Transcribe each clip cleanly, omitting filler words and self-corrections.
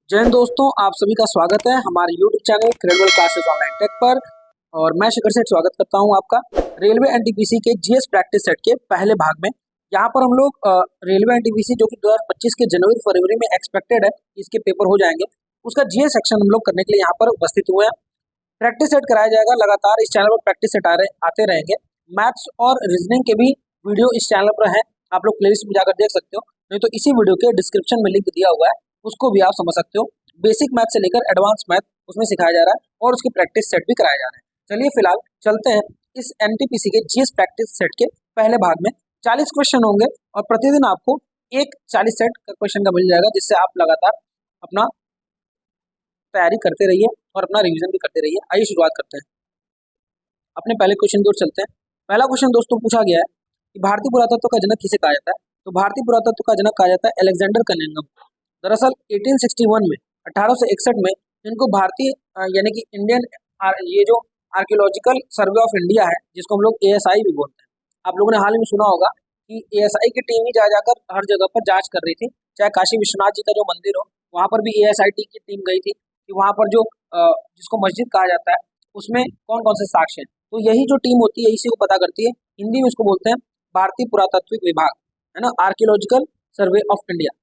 जय हिंद दोस्तों, आप सभी का स्वागत है हमारे YouTube channel credible classes online tech पर। और मैं शिखर सेठ स्वागत करता हूं आपका रेलवे एनटीपीसी के जीएस प्रैक्टिस सेट के पहले भाग में। यहाँ पर हम लोग रेलवे एनटीपीसी जो कि 2025 के जनवरी फरवरी में एक्सपेक्टेड है इसके पेपर हो जाएंगे, उसका जीएस सेक्शन हम लोग करने के लिए यहाँ पर उपस्थित हुए हैं। प्रैक्टिस सेट कराया जाएगा, लगातार इस चैनल पर प्रैक्टिस सेट आते रहेंगे। मैथ्स और रीजनिंग के भी वीडियो इस चैनल पर है, आप लोग प्लेलिस्ट में जाकर देख सकते हो, नहीं तो इसी वीडियो के डिस्क्रिप्शन में लिंक दिया हुआ है, उसको भी आप समझ सकते हो। बेसिक मैथ से लेकर एडवांस मैथ उसमें सिखाया जा रहा है और उसकी प्रैक्टिस सेट भी कराया जा रहा है। चलिए फिलहाल चलते हैं इस एनटीपीसी के जीएस प्रैक्टिस सेट के पहले भाग में। 40 क्वेश्चन होंगे और प्रतिदिन आपको एक 40 सेट का क्वेश्चन का मिल जाएगा, जिससे आप लगातार अपना तैयारी करते रहिए और अपना रिवीजन भी करते रहिए। आइए शुरुआत करते हैं, अपने पहले क्वेश्चन की ओर चलते हैं। पहला क्वेश्चन दोस्तों पूछा गया है कि भारतीय पुरातत्व का जनक किसे कहा जाता है। तो भारतीय पुरातत्व का जनक कहा जाता है अलेक्जेंडर कनिंघम। दरअसल 1861 में 1861 में इनको भारतीय यानी कि इंडियन ये जो आर्कियोलॉजिकल सर्वे ऑफ इंडिया है, जिसको हम लोग एएसआई भी बोलते हैं, आप लोगों ने हाल ही में सुना होगा कि एएसआई की टीम ही जा जाकर हर जगह पर जांच कर रही थी। चाहे काशी विश्वनाथ जी का जो मंदिर हो, वहां पर भी एएसआई की टीम गई थी कि वहां पर जो जिसको मस्जिद कहा जाता है उसमें कौन कौन से साक्ष्य हैं। तो यही जो टीम होती है इसी को पता करती है। हिंदी में इसको बोलते हैं भारतीय पुरातात्विक विभाग, है ना, आर्कियोलॉजिकल सर्वे ऑफ इंडिया।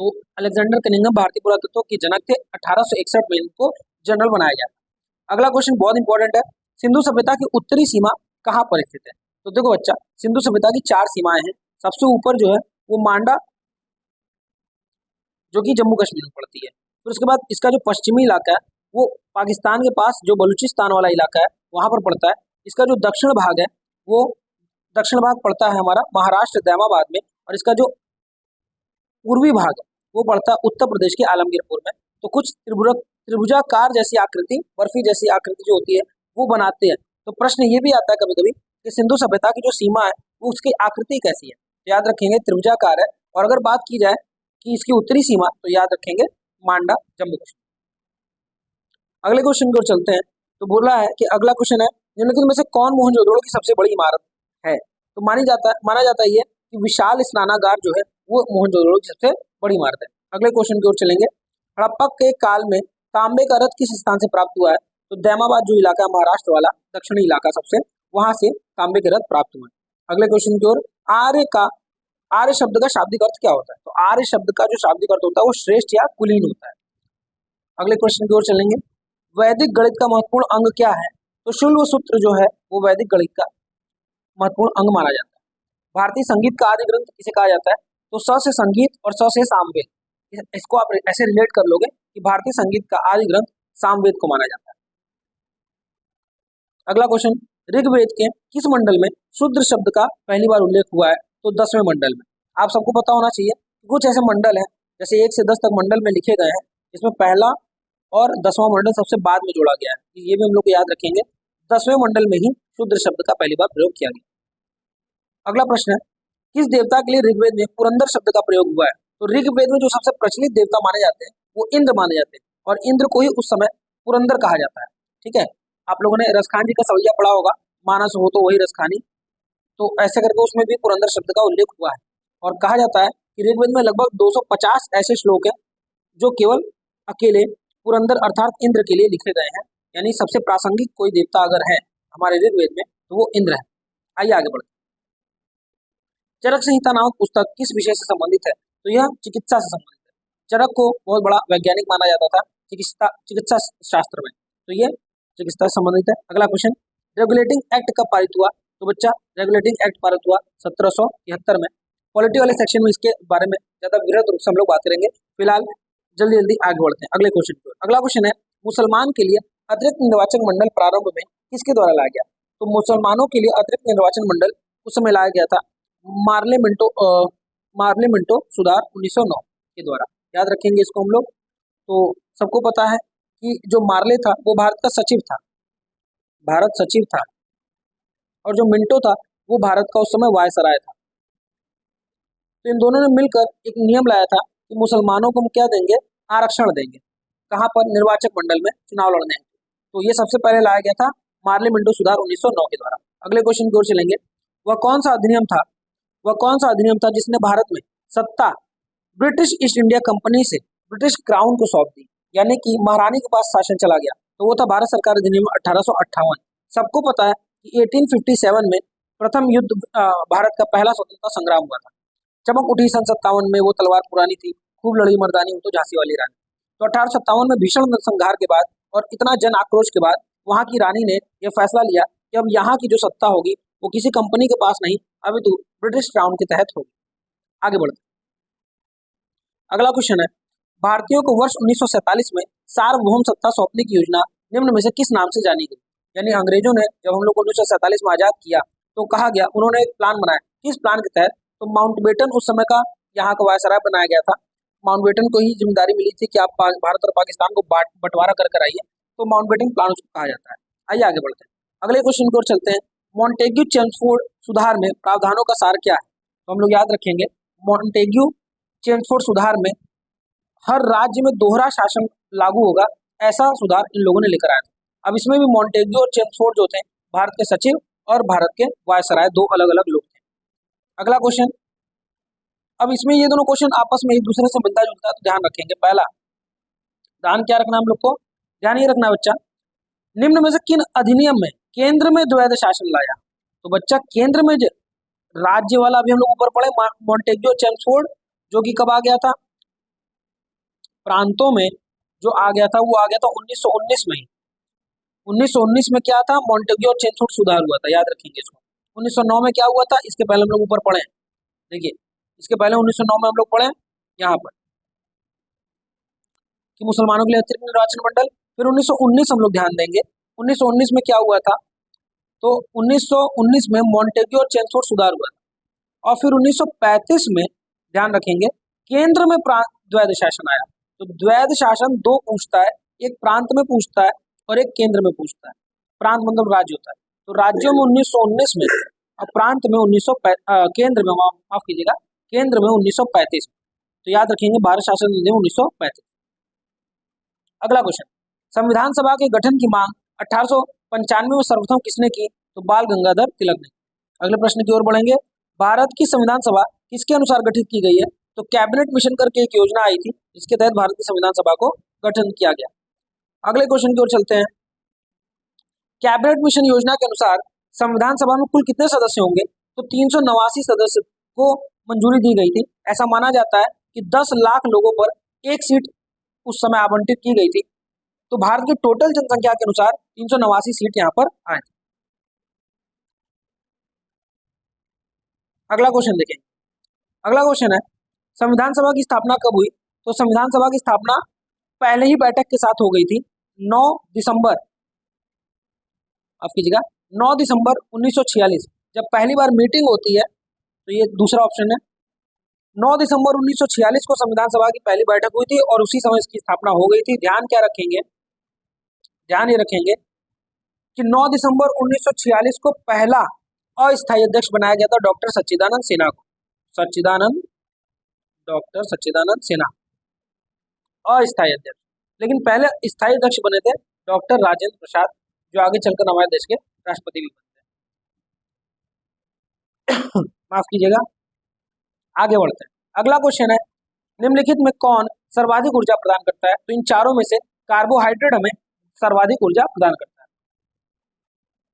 तो अलेक्जेंडर कनिंघम भारतीय पुरातत्व के जनक थे। 1861 में इनको जनरल बनाया गया। अगला क्वेश्चन बहुत इंपॉर्टेंट है, सिंधु सभ्यता की उत्तरी सीमा कहाँ पर स्थित है। तो देखो बच्चा, सिंधु सभ्यता की 4 सीमाएं हैं। सबसे ऊपर जो है वो मांडा, जो कि जम्मू कश्मीर में पड़ती है। फिर उसके बाद इसका जो पश्चिमी इलाका है वो पाकिस्तान के पास जो बलूचिस्तान वाला इलाका है वहां पर पड़ता है। इसका जो दक्षिण भाग है वो दक्षिण भाग पड़ता है हमारा महाराष्ट्र दैमाबाद में, और इसका जो पूर्वी भाग है वो पड़ता है उत्तर प्रदेश के आलमगीरपुर में। तो कुछ त्रिभुजाकार जैसी आकृति, बर्फी जैसी आकृति जो होती है वो बनाते हैं। तो प्रश्न ये भी आता है कभी कभी कि सिंधु सभ्यता की जो सीमा है वो उसकी आकृति कैसी है। तो याद रखेंगे त्रिभुजाकार है। और अगर बात की जाए कि इसकी उत्तरी सीमा, तो याद रखेंगे मांडा, जम्मू कश्मीर। अगले क्वेश्चन की ओर चलते हैं। तो बोल रहा है कि अगला क्वेश्चन है, निम्नलिखित में से कौन मोहनजोदड़ो की सबसे बड़ी इमारत है। तो माना जाता है ये कि विशाल स्नानागार जो है वो मोहनजोदड़ो की सबसे बड़ी इमारत है। अगले क्वेश्चन की ओर चलेंगे। हड़प्पा के काल में तांबे का रथ किस स्थान से प्राप्त हुआ है। तो दैमाबाद जो इलाका है महाराष्ट्र वाला दक्षिणी इलाका सबसे, वहां से तांबे के रथ प्राप्त हुए। अगले क्वेश्चन की ओर, आर्य शब्द का शाब्दिक अर्थ क्या होता है। तो आर्य शब्द का जो शाब्दिक अर्थ होता है वो श्रेष्ठ या कुलीन होता है। अगले क्वेश्चन की ओर चलेंगे। वैदिक गणित का महत्वपूर्ण अंग क्या है। तो शुल्ब सूत्र जो है वो वैदिक गणित का महत्वपूर्ण अंग माना जाता है। भारतीय संगीत का आदि ग्रंथ किसे कहा जाता है। तो स से संगीत और स से सामवेद, इसको आप ऐसे रिलेट कर लोगे कि भारतीय संगीत का आदि ग्रंथ सामवेद को माना जाता है। अगला क्वेश्चन, ऋग्वेद के किस मंडल में शूद्र शब्द का पहली बार उल्लेख हुआ है। तो 10वें मंडल में। आप सबको पता होना चाहिए कुछ ऐसे मंडल हैं, जैसे 1 से 10 तक मंडल में लिखे गए हैं, इसमें पहला और 10वां मंडल सबसे बाद में जोड़ा गया है। ये भी हम लोग को याद रखेंगे। 10वें मंडल में ही शूद्र शब्द का पहली बार प्रयोग किया गया। अगला प्रश्न है, किस देवता के लिए ऋग्वेद में पुरंदर शब्द का प्रयोग हुआ है। तो ऋग्वेद में जो सबसे प्रचलित देवता माने जाते हैं वो इंद्र माने जाते हैं, और इंद्र को ही उस समय पुरंदर कहा जाता है। ठीक है, आप लोगों ने रसखान जी का सवैया पढ़ा होगा, मानस हो तो वही रसखानी, तो ऐसे करके उसमें भी पुरंदर शब्द का उल्लेख हुआ है। और कहा जाता है कि ऋग्वेद में लगभग 250 ऐसे श्लोक हैं जो केवल अकेले पुरंदर अर्थात इंद्र के लिए लिखे गए हैं। यानी सबसे प्रासंगिक कोई देवता अगर है हमारे ऋग्वेद में तो वो इंद्र है। आइए आगे बढ़ते। चरक संहिता नामक पुस्तक किस विषय से संबंधित है। तो यह चिकित्सा से संबंधित है। चरक को बहुत बड़ा वैज्ञानिक माना जाता था चिकित्सा शास्त्र में, तो ये चिकित्सा से संबंधित है। अगला क्वेश्चन, रेगुलेटिंग एक्ट कब पारित हुआ। तो बच्चा, रेगुलेटिंग एक्ट पारित हुआ 1773 में। पॉलिटी वाले सेक्शन में इसके बारे में ज्यादा विस्तृत रूप से हम लोग बात करेंगे। फिलहाल जल्दी जल्दी आगे बढ़ते हैं अगले क्वेश्चन की। अगला क्वेश्चन है, मुसलमान के लिए अतिरिक्त निर्वाचन मंडल प्रारंभ में किसके द्वारा लाया गया। तो मुसलमानों के लिए अतिरिक्त निर्वाचन मंडल उस समय लाया गया था मार्लिमेंटो सुधार 1909 के द्वारा। याद रखेंगे इसको हम लोग। तो सबको पता है कि जो मार्ले था वो भारत का सचिव था, भारत सचिव था, और जो मिंटो था वो भारत का उस समय वायसराय था। तो इन दोनों ने मिलकर एक नियम लाया था कि मुसलमानों को हम क्या देंगे, आरक्षण देंगे। कहाँ पर, निर्वाचक मंडल में चुनाव लड़ने। तो ये सबसे पहले लाया गया था मार्लिमेंटो सुधार 1909 के द्वारा। अगले क्वेश्चन की ओर चलेंगे। वह कौन सा अधिनियम था जिसने भारत में सत्ता ब्रिटिश ईस्ट इंडिया कंपनी से ब्रिटिश क्राउन को सौंप दी, यानी कि महारानी के पास शासन चला गया। तो वो था भारत सरकार अधिनियम 1858। सबको पता है कि 1857 में प्रथम युद्ध भारत का पहला स्वतंत्रता संग्राम हुआ था। चमक उठी सन 57 में, वो तलवार पुरानी थी, खूब लड़ी मर्दानी, वो तो झांसी वाली रानी। तो 1857 में भीषण नरसंहार के बाद और इतना जन आक्रोश के बाद वहां की रानी ने यह फैसला लिया कि अब यहाँ की जो सत्ता होगी वो किसी कंपनी के पास नहीं, अभी तो ब्रिटिश क्राउन के तहत होगी। आगे बढ़ते, अगला क्वेश्चन है, भारतीयों को वर्ष 1947 में सार्वभौम सत्ता सौंपने की योजना निम्न में से किस नाम से जानी गई? यानी अंग्रेजों ने जब हम लोग को 1947 में आजाद किया तो कहा गया, उन्होंने एक प्लान बनाया। किस प्लान के तहत? तो माउंटबेटन उस समय का यहाँ का वायसराय बनाया गया था। माउंटबेटन को ही जिम्मेदारी मिली थी कि आप भारत और पाकिस्तान को बंटवारा कर कर आइए, तो माउंटबेटन प्लान उसको कहा जाता है। आइए आगे बढ़ते हैं, अगले क्वेश्चन की ओर चलते हैं। मॉन्टेग्यू चेम्सफोर्ड सुधार में प्रावधानों का सार क्या है? तो हम लोग याद रखेंगे, मॉन्टेग्यू चेम्सफोर्ड सुधार में हर राज्य में दोहरा शासन लागू होगा, ऐसा सुधार इन लोगों ने लेकर आया था। अब इसमें भी मॉन्टेग्यू और चेम्सफोर्ड जो थे भारत के सचिव और भारत के वायसराय, दो अलग अलग लोग थे। अगला क्वेश्चन, अब इसमें ये दोनों क्वेश्चन आपस में एक दूसरे से मिलता जुलता है, तो ध्यान रखेंगे। पहला ध्यान क्या रखना हम लोग को? ध्यान ये रखना बच्चा, निम्न में से किन अधिनियम में केंद्र में द्वैध शासन लाया? तो बच्चा केंद्र में राज्य वाला अभी हम लोग ऊपर पढ़े मॉन्टेग्यू चेम्सफोर्ड, जो कि कब आ गया था? प्रांतों में जो आ गया था वो आ गया था 1919 में ही। 1919 में क्या था? मॉन्टेग्यू और चेम्सफोर्ड सुधार हुआ था, याद रखेंगे इसको। 1909 में क्या हुआ था? इसके पहले हम लोग ऊपर पढ़े, देखिए इसके पहले 1909 में हम लोग पढ़े यहाँ पर कि मुसलमानों के लिए अतिरिक्त निर्वाचन मंडल। फिर 1919 हम लोग ध्यान देंगे, 1919 में क्या हुआ था? तो 1919 में मॉन्टेग्यू और चेम्सफोर्ड सुधार हुआ था। और फिर 1935 में ध्यान रखेंगे केंद्र में द्वैध शासन आया। तो द्वैध शासन दो पूछता है, एक प्रांत में पूछता है और एक केंद्र में पूछता है। प्रांत मतलब राज्य होता है, तो राज्यों में 1919 में और प्रांत में केंद्र में, माफ कीजिएगा, केंद्र में 1935 में। तो याद रखेंगे भारत शासन अधिनियम 1935। अगला क्वेश्चन, संविधान सभा के गठन की मांग 1895 में सर्वप्रथम किसने की? तो बाल गंगाधर तिलक ने। अगले प्रश्न की ओर बढ़ेंगे, भारत की संविधान सभा किसके अनुसार गठित की गई है? तो कैबिनेट मिशन करके एक योजना आई थी, जिसके तहत भारत की संविधान सभा को गठन किया गया। अगले क्वेश्चन की ओर चलते हैं, कैबिनेट मिशन योजना के अनुसार संविधान सभा में कुल कितने सदस्य होंगे? तो 389 सदस्य को मंजूरी दी गई थी। ऐसा माना जाता है कि 10 लाख लोगों पर एक सीट उस समय आवंटित की गई थी। तो भारत की टोटल जनसंख्या के अनुसार 389 सीट यहाँ पर आए। अगला क्वेश्चन देखें, अगला क्वेश्चन है, संविधान सभा की स्थापना कब हुई? तो संविधान सभा की स्थापना पहले ही बैठक के साथ हो गई थी, 9 दिसंबर, माफ कीजिएगा, 9 दिसंबर 1946 जब पहली बार मीटिंग होती है। तो ये दूसरा ऑप्शन है, 9 दिसंबर 1946 को संविधान सभा की पहली बैठक हुई थी और उसी समय इसकी स्थापना हो गई थी। ध्यान क्या रखेंगे? ध्यान ये रखेंगे कि 9 दिसंबर 1946 को पहला अस्थायी अध्यक्ष बनाया गया था डॉक्टर सच्चिदानंद सिन्हा को। डॉक्टर सच्चिदानंद सिन्हा अस्थायी अध्यक्ष, लेकिन पहले स्थायी अध्यक्ष बने थे डॉक्टर राजेंद्र प्रसाद, जो आगे चलकर हमारे देश के राष्ट्रपति भी बनते हैं। माफ कीजिएगा, आगे बढ़ते हैं। अगला क्वेश्चन है, निम्नलिखित में कौन सर्वाधिक ऊर्जा प्रदान करता है? तो इन चारों में से कार्बोहाइड्रेट हमें सर्वाधिक ऊर्जा प्रदान करता है।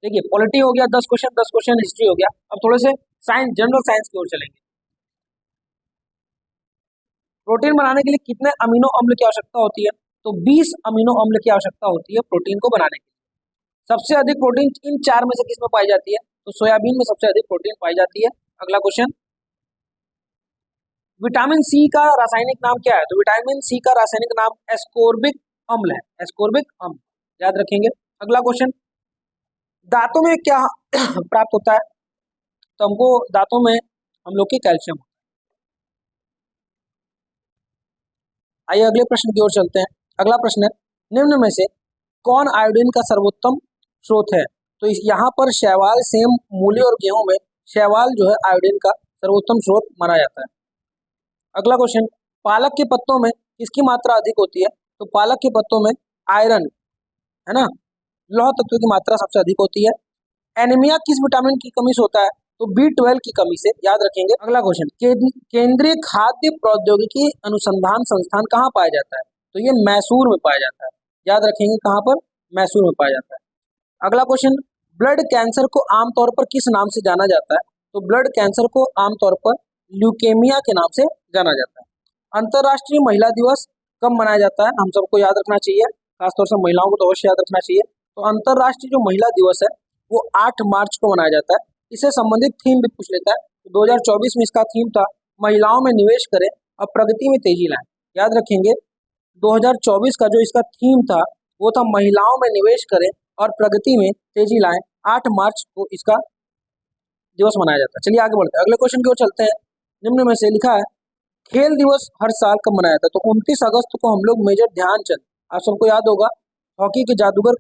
देखिए पॉलिटी हो गया 10 क्वेश्चन, 10 क्वेश्चन हिस्ट्री हो गया। अब थोड़े से साइंस, जनरल साइंस की ओर चलेंगे। प्रोटीन बनाने के लिए कितने अमीनो अम्ल की आवश्यकता होती है? तो 20 अमीनो अम्ल की आवश्यकता होती है प्रोटीन को बनाने के लिए। सबसे अधिक प्रोटीन इन चार में से किस में पाई जाती है? तो सोयाबीन में सबसे अधिक प्रोटीन पाई जाती है। अगला क्वेश्चन, विटामिन सी का रासायनिक नाम क्या है? तो विटामिन सी का रासायनिक नाम एस्कोर्बिक अम्ल है, एस्कोर्बिक अम्ल, याद रखेंगे। अगला क्वेश्चन, दांतों में क्या प्राप्त होता है? तो हमको दांतों में हम लोग की कैल्शियम। आइए अगले प्रश्न की ओर चलते हैं। अगला प्रश्न है, निम्न में से कौन आयोडीन का सर्वोत्तम स्रोत है? तो यहाँ पर शैवाल, सेम, मूली और गेहूं में शैवाल जो है आयोडीन का सर्वोत्तम स्रोत माना जाता है। अगला क्वेश्चन, पालक के पत्तों में किसकी मात्रा अधिक होती है? तो पालक के पत्तों में आयरन, है ना, लौह तत्व की मात्रा सबसे अधिक होती है। एनीमिया किस विटामिन की कमी से होता है? तो B12 की कमी से, याद रखेंगे। अगला क्वेश्चन, केंद्रीय खाद्य प्रौद्योगिकी अनुसंधान संस्थान कहाँ पाया जाता है? तो ये मैसूर में पाया जाता है, याद रखेंगे। कहाँ पर? मैसूर में पाया जाता है। अगला क्वेश्चन, ब्लड कैंसर को आमतौर पर किस नाम से जाना जाता है? तो ब्लड कैंसर को आमतौर पर ल्यूकेमिया के नाम से जाना जाता है। अंतर्राष्ट्रीय महिला दिवस कब मनाया जाता है? हम सबको याद रखना चाहिए, खासतौर से महिलाओं को तो अवश्य याद रखना चाहिए। तो अंतर्राष्ट्रीय जो महिला दिवस है वो 8 मार्च को मनाया जाता है। इससे संबंधित थीम भी पूछ लेता है। तो 2024 में इसका थीम था, महिलाओं में निवेश करें और प्रगति में तेजी लाएं। याद रखेंगे, 2024 का जो इसका थीम था वो था, महिलाओं में निवेश करें और प्रगति में तेजी लाएं। 8 मार्च को इसका दिवस मनाया जाता है। चलिए आगे बढ़ते हैं, अगले क्वेश्चन की ओर चलते हैं। निम्न में से लिखा है, खेल दिवस हर साल कब मनाया जाता है? तो 29 अगस्त को हम लोग मेजर ध्यानचंद, आप सबको याद होगा, हॉकी के जादूगर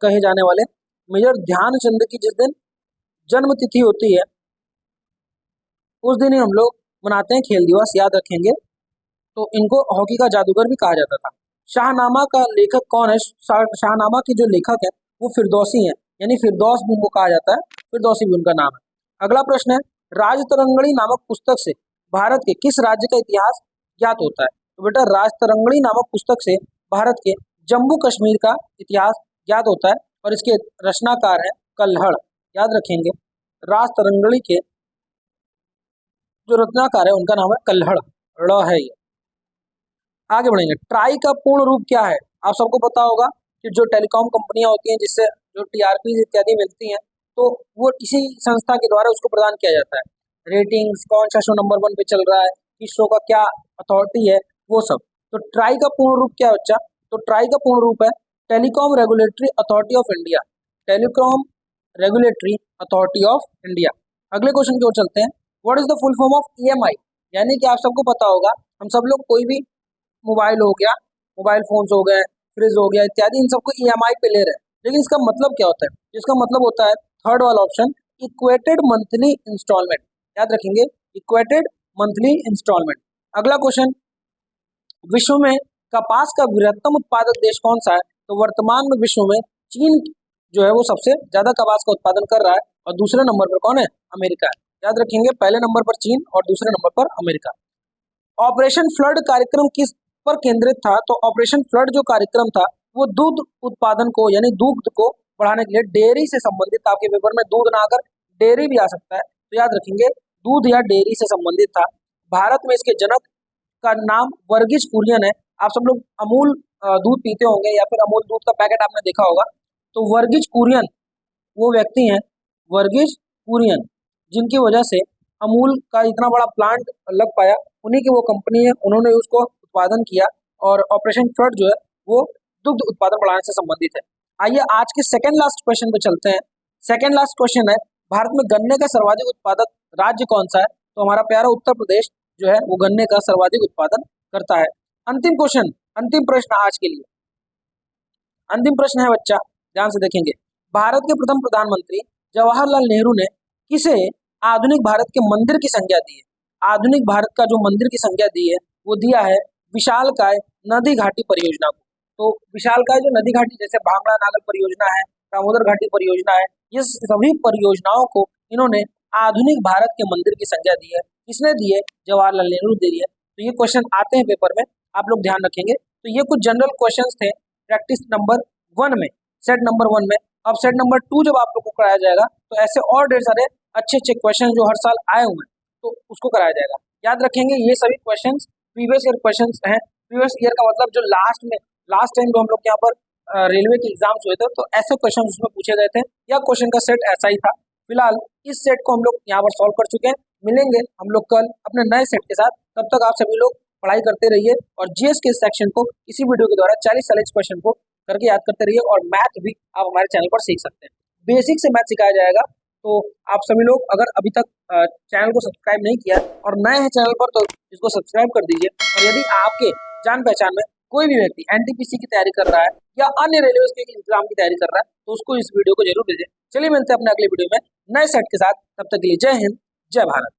कहे जाने वाले मेजर ध्यानचंद की जिस दिन जन्म तिथि होती है उस दिन ही हम लोग मनाते हैं खेल दिवस, याद रखेंगे। तो इनको हॉकी का जादूगर भी कहा जाता था। शाहनामा का लेखक कौन है? शाहनामा के जो लेखक है वो फिरदौसी हैं, यानी फिरदौस भी उनको कहा जाता है, फिरदौसी भी उनका नाम है। अगला प्रश्न है, राजतरंगिणी नामक पुस्तक से भारत के किस राज्य का इतिहास ज्ञात होता है? तो बेटा, राजतरंगिणी नामक पुस्तक से भारत के जम्मू कश्मीर का इतिहास ज्ञात होता है और इसके रचनाकार है कल्हड़, याद रखेंगे। राजतरंगिणी के जो रचनाकार है उनका नाम है कल्हड़, ड़ है ये। आगे बढ़ेंगे, ट्राई का पूर्ण रूप क्या है? आप सबको पता होगा कि जो टेलीकॉम कंपनियां होती हैं जिससे जो टीआरपी इत्यादि मिलती हैं, तो वो इसी संस्था के द्वारा उसको प्रदान किया जाता है। रेटिंग्स, कौन सा शो नंबर 1 पे चल रहा है, किस शो का क्या अथॉरिटी है, वो सब। तो ट्राई का पूर्ण रूप क्या है बच्चा? तो ट्राई का पूर्ण रूप है telecom regulatory authority of India, telecom regulatory authority of India. अगले क्वेश्चन की ओर चलते हैं, what is the full form of EMI? यानी कि आप सबको पता होगा, हम सब लोग कोई भी मोबाइल हो गया, मोबाइल फोन्स हो गए, फ्रिज हो गया इत्यादि, इन सबको ईएमआई पे ले रहे हैं, लेकिन इसका मतलब क्या होता है? इसका मतलब होता है थर्ड वाला ऑप्शन, इक्वेटेड मंथली इंस्टॉलमेंट, याद रखेंगे, इक्वेटेड मंथली इंस्टॉलमेंट। अगला क्वेश्चन, विश्व में कपास का बृहत्तम उत्पादक देश कौन सा है? तो वर्तमान में विश्व में चीन जो है वो सबसे ज्यादा कपास का उत्पादन कर रहा है और दूसरे नंबर पर कौन है? अमेरिका है, याद रखेंगे। पहले नंबर पर चीन और दूसरे नंबर पर अमेरिका। ऑपरेशन फ्लड कार्यक्रम किस पर केंद्रित था? तो ऑपरेशन फ्लड जो कार्यक्रम था वो दूध उत्पादन को, यानी दूध को बढ़ाने के लिए, डेयरी से संबंधित। आपके पेपर में दूध ना आकर डेयरी भी आ सकता है, तो याद रखेंगे दूध या डेयरी से संबंधित था। भारत में इसके जनक का नाम वर्गीज कुरियन है। आप सब लोग अमूल दूध पीते होंगे या फिर अमूल दूध का पैकेट आपने देखा होगा, तो वर्गीज कुरियन वो व्यक्ति हैं, वर्गीज कुरियन, जिनकी वजह से अमूल का इतना बड़ा प्लांट लग पाया, उन्हीं की वो कंपनी है, उन्होंने उसको उत्पादन किया। और ऑपरेशन फ्लड जो है वो दुग्ध उत्पादन बढ़ाने से संबंधित है। आइए आज के सेकंड लास्ट क्वेश्चन पे चलते हैं। सेकंड लास्ट क्वेश्चन है, भारत में गन्ने का सर्वाधिक उत्पादक राज्य कौन सा है? तो हमारा प्यारा उत्तर प्रदेश जो है वो गन्ने का सर्वाधिक उत्पादन करता है। अंतिम क्वेश्चन, अंतिम प्रश्न आज के लिए, अंतिम प्रश्न है बच्चा, ध्यान से देखेंगे। भारत के प्रथम प्रधानमंत्री जवाहरलाल नेहरू ने किसे आधुनिक भारत के मंदिर की संज्ञा दी है? आधुनिक भारत का जो मंदिर की संज्ञा दी है वो दिया है विशालकाय नदी घाटी परियोजना को। तो विशालकाय जो नदी घाटी, जैसे भांगड़ा नागल परियोजना है, दामोदर घाटी परियोजना है, ये सभी परियोजनाओं को इन्होंने आधुनिक भारत के मंदिर की संज्ञा दी है। किसने दी है? जवाहरलाल नेहरू ने दी है। तो ये क्वेश्चन आते हैं पेपर में, आप लोग ध्यान रखेंगे। तो ये कुछ जनरल क्वेश्चन थे प्रैक्टिस नंबर 1 में, सेट नंबर 1 में। अब सेट नंबर 2 जब आप लोग को कराया जाएगा तो ऐसे और ढेर सारे अच्छे अच्छे क्वेश्चन जो हर साल आए हुए हैं तो उसको कराया जाएगा। याद रखेंगे ये सभी क्वेश्चंस प्रीवियस ईयर क्वेश्चंस हैं। प्रीवियस ईयर का मतलब जो लास्ट टाइम जो हम लोग यहाँ पर रेलवे के एग्जाम्स हुए थे तो ऐसे क्वेश्चन उसमें पूछे गए थे, या क्वेश्चन का सेट ऐसा ही था। फिलहाल इस सेट को हम लोग यहाँ पर सॉल्व कर चुके हैं। मिलेंगे हम लोग कल अपने नए सेट के साथ, तब तक आप सभी लोग पढ़ाई करते रहिए और जीएस के सेक्शन को इसी वीडियो के द्वारा 40 क्वेश्चन को करके याद करते रहिए। और मैथ भी आप हमारे चैनल पर सीख सकते हैं, बेसिक से मैथ सिखाया जाएगा। तो आप सभी लोग अगर अभी तक चैनल को सब्सक्राइब नहीं किया और नए हैं चैनल पर तो इसको सब्सक्राइब कर दीजिए। और यदि आपके जान पहचान में कोई भी व्यक्ति एनटीपीसी की तैयारी कर रहा है या अन्य रेलवे के एग्जाम की तैयारी कर रहा है तो उसको इस वीडियो को जरूर भेजें। चलिए मिलते हैं अपने अगले वीडियो में नए सेट के साथ, तब तक के लिए जय हिंद, जय भारत।